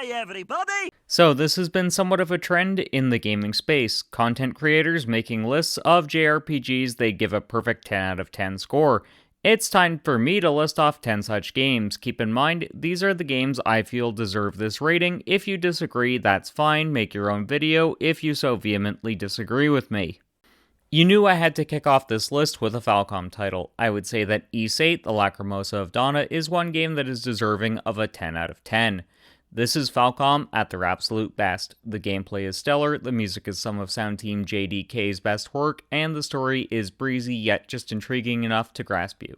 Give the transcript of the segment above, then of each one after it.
Hi everybody! So this has been somewhat of a trend in the gaming space. Content creators making lists of JRPGs they give a perfect 10 out of 10 score. It's time for me to list off 10 such games. Keep in mind, these are the games I feel deserve this rating. If you disagree, that's fine. Make your own video if you so vehemently disagree with me. You knew I had to kick off this list with a Falcom title. I would say that VIII, The Lacrimosa of Dana, is one game that is deserving of a 10 out of 10. This is Falcom at their absolute best. The gameplay is stellar, the music is some of Sound Team JDK's best work, and the story is breezy yet just intriguing enough to grasp you.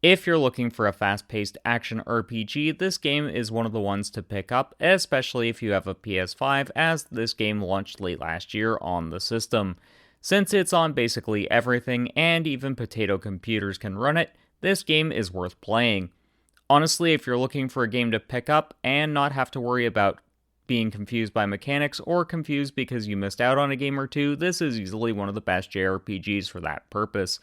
If you're looking for a fast-paced action RPG, this game is one of the ones to pick up, especially if you have a PS5, as this game launched late last year on the system. Since it's on basically everything, and even potato computers can run it, this game is worth playing. Honestly, if you're looking for a game to pick up and not have to worry about being confused by mechanics or confused because you missed out on a game or two, this is easily one of the best JRPGs for that purpose.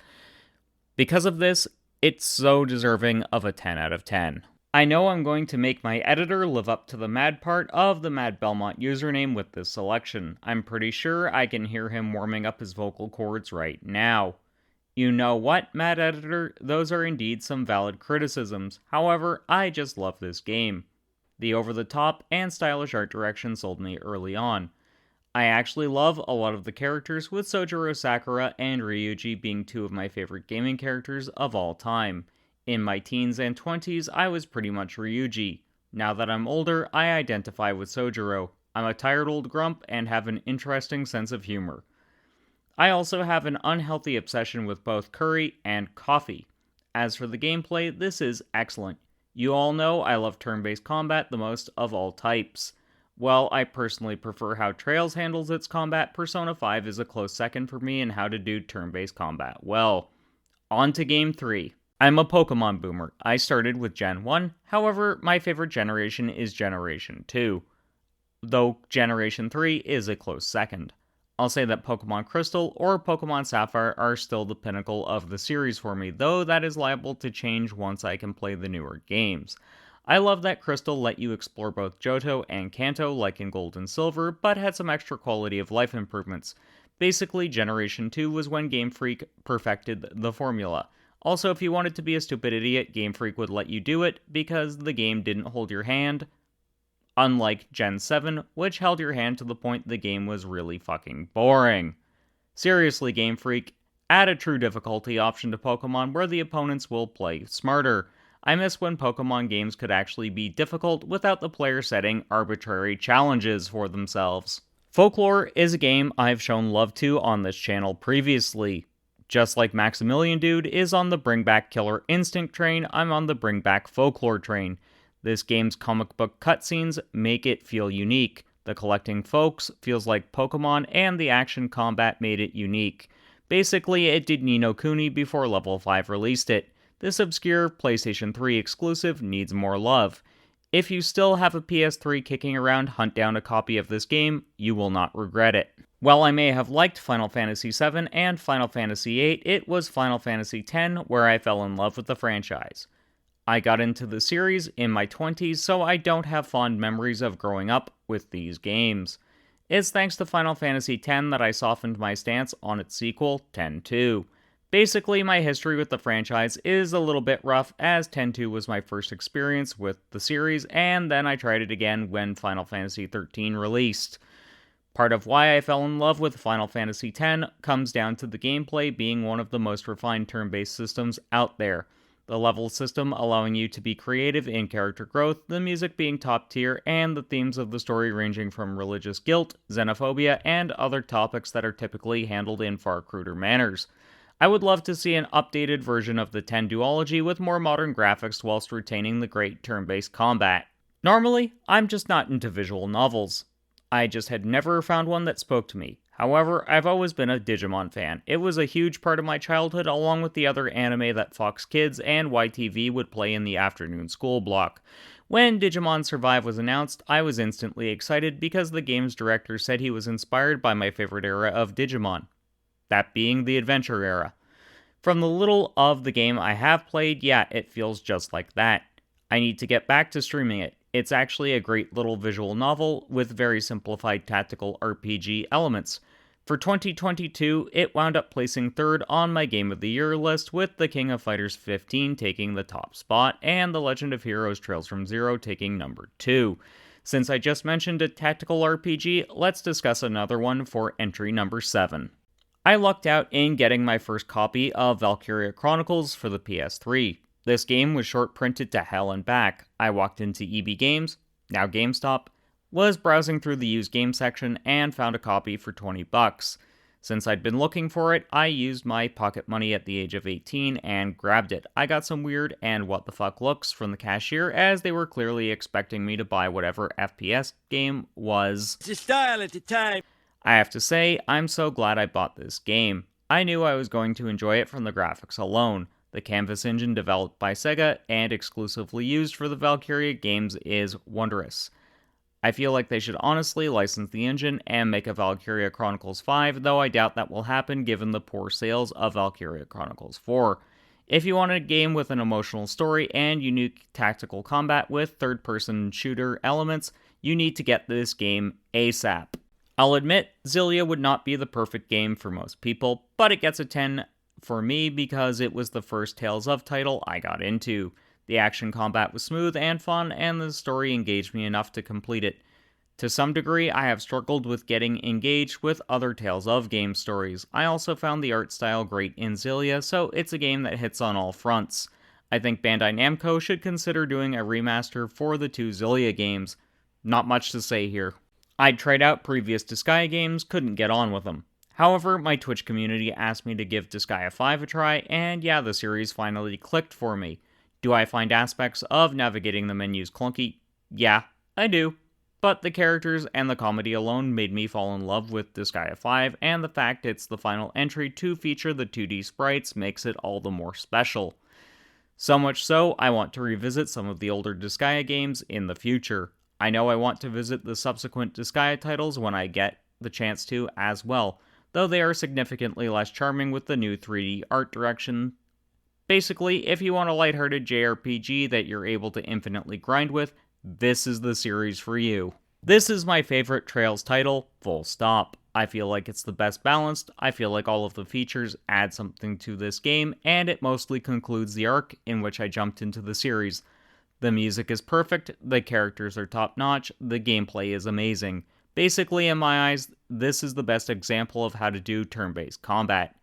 Because of this, it's so deserving of a 10 out of 10. I know I'm going to make my editor live up to the mad part of the TheMadBelmont username with this selection. I'm pretty sure I can hear him warming up his vocal cords right now. You know what, Mad Editor? Those are indeed some valid criticisms. However, I just love this game. The over-the-top and stylish art direction sold me early on. I actually love a lot of the characters, with Sojiro Sakura and Ryuji being two of my favorite gaming characters of all time. In my teens and 20s, I was pretty much Ryuji. Now that I'm older, I identify with Sojiro. I'm a tired old grump and have an interesting sense of humor. I also have an unhealthy obsession with both curry and coffee. As for the gameplay, this is excellent. You all know I love turn-based combat the most of all types. While I personally prefer how Trails handles its combat, Persona 5 is a close second for me in how to do turn-based combat well. On to Game 3. I'm a Pokemon boomer. I started with Gen 1, however, my favorite generation is Generation 2, though Generation 3 is a close second. I'll say that Pokémon Crystal or Pokémon Sapphire are still the pinnacle of the series for me, though that is liable to change once I can play the newer games. I love that Crystal let you explore both Johto and Kanto like in Gold and Silver, but had some extra quality of life improvements. Basically, Generation 2 was when Game Freak perfected the formula. Also, if you wanted to be a stupid idiot, Game Freak would let you do it, because the game didn't hold your hand. Unlike Gen 7, which held your hand to the point the game was really fucking boring. Seriously, Game Freak, add a true difficulty option to Pokemon where the opponents will play smarter. I miss when Pokemon games could actually be difficult without the player setting arbitrary challenges for themselves. Folklore is a game I've shown love to on this channel previously. Just like Maximilian Dude is on the Bring Back Killer Instinct train, I'm on the Bring Back Folklore train. This game's comic book cutscenes make it feel unique. The collecting folks feels like Pokemon, and the action combat made it unique. Basically, it did Ni no Kuni before Level 5 released it. This obscure PlayStation 3 exclusive needs more love. If you still have a PS3 kicking around, hunt down a copy of this game. You will not regret it. While I may have liked Final Fantasy VII and Final Fantasy VIII, it was Final Fantasy X where I fell in love with the franchise. I got into the series in my 20s, so I don't have fond memories of growing up with these games. It's thanks to Final Fantasy X that I softened my stance on its sequel, X-2. Basically, my history with the franchise is a little bit rough, as X-2 was my first experience with the series, and then I tried it again when Final Fantasy XIII released. Part of why I fell in love with Final Fantasy X comes down to the gameplay being one of the most refined turn-based systems out there. The level system allowing you to be creative in character growth, the music being top tier, and the themes of the story ranging from religious guilt, xenophobia, and other topics that are typically handled in far cruder manners. I would love to see an updated version of the X duology with more modern graphics whilst retaining the great turn-based combat. Normally, I'm just not into visual novels. I just had never found one that spoke to me. However, I've always been a Digimon fan. It was a huge part of my childhood, along with the other anime that Fox Kids and YTV would play in the afternoon school block. When Digimon Survive was announced, I was instantly excited because the game's director said he was inspired by my favorite era of Digimon, that being the adventure era. From the little of the game I have played, yeah, it feels just like that. I need to get back to streaming it. It's actually a great little visual novel with very simplified tactical RPG elements. For 2022, it wound up placing third on my Game of the Year list, with The King of Fighters 15 taking the top spot, and The Legend of Heroes Trails from Zero taking number 2. Since I just mentioned a tactical RPG, let's discuss another one for entry number 7. I lucked out in getting my first copy of Valkyria Chronicles for the PS3. This game was short printed to hell and back. I walked into EB Games, now GameStop, was browsing through the used game section and found a copy for $20. Since I'd been looking for it, I used my pocket money at the age of 18 and grabbed it. I got some weird and what the fuck looks from the cashier, as they were clearly expecting me to buy whatever FPS game was. It's a style at the time. I have to say, I'm so glad I bought this game. I knew I was going to enjoy it from the graphics alone. The Canvas engine developed by Sega and exclusively used for the Valkyria games is wondrous. I feel like they should honestly license the engine and make a Valkyria Chronicles 5, though I doubt that will happen given the poor sales of Valkyria Chronicles 4. If you want a game with an emotional story and unique tactical combat with third-person shooter elements, you need to get this game ASAP. I'll admit, Xillia would not be the perfect game for most people, but it gets a 10 for me because it was the first Tales of title I got into. The action combat was smooth and fun, and the story engaged me enough to complete it. To some degree, I have struggled with getting engaged with other Tales of game stories. I also found the art style great in Xillia, so it's a game that hits on all fronts. I think Bandai Namco should consider doing a remaster for the 2 Xillia games. Not much to say here. I'd tried out previous Disgaea games, couldn't get on with them. However, my Twitch community asked me to give Disgaea 5 a try, and yeah, the series finally clicked for me. Do I find aspects of navigating the menus clunky? Yeah, I do. But the characters and the comedy alone made me fall in love with Disgaea 5, and the fact it's the final entry to feature the 2D sprites makes it all the more special. So much so, I want to revisit some of the older Disgaea games in the future. I know I want to visit the subsequent Disgaea titles when I get the chance to as well, though they are significantly less charming with the new 3D art direction. Basically, if you want a lighthearted JRPG that you're able to infinitely grind with, this is the series for you. This is my favorite Trails title, full stop. I feel like it's the best balanced, I feel like all of the features add something to this game, and it mostly concludes the arc in which I jumped into the series. The music is perfect, the characters are top notch, the gameplay is amazing. Basically, in my eyes, this is the best example of how to do turn-based combat.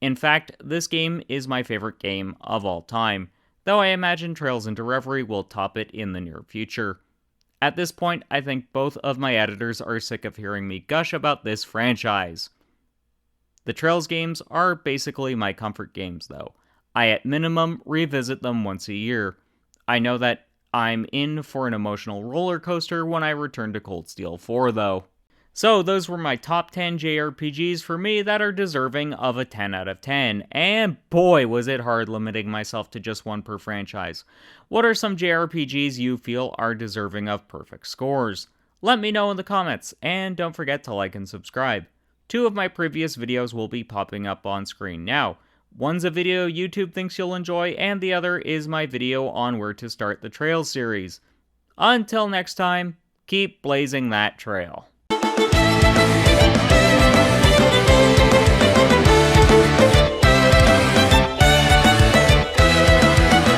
In fact, this game is my favorite game of all time, though I imagine Trails into Reverie will top it in the near future. At this point, I think both of my editors are sick of hearing me gush about this franchise. The Trails games are basically my comfort games, though. I at minimum revisit them once a year. I know that I'm in for an emotional roller coaster when I return to Cold Steel 4, though. So those were my top 10 JRPGs for me that are deserving of a 10 out of 10, and boy was it hard limiting myself to just one per franchise. What are some JRPGs you feel are deserving of perfect scores? Let me know in the comments, and don't forget to like and subscribe. 2 of my previous videos will be popping up on screen now. One's a video YouTube thinks you'll enjoy, and the other is my video on where to start the Trails series. Until next time, keep blazing that trail.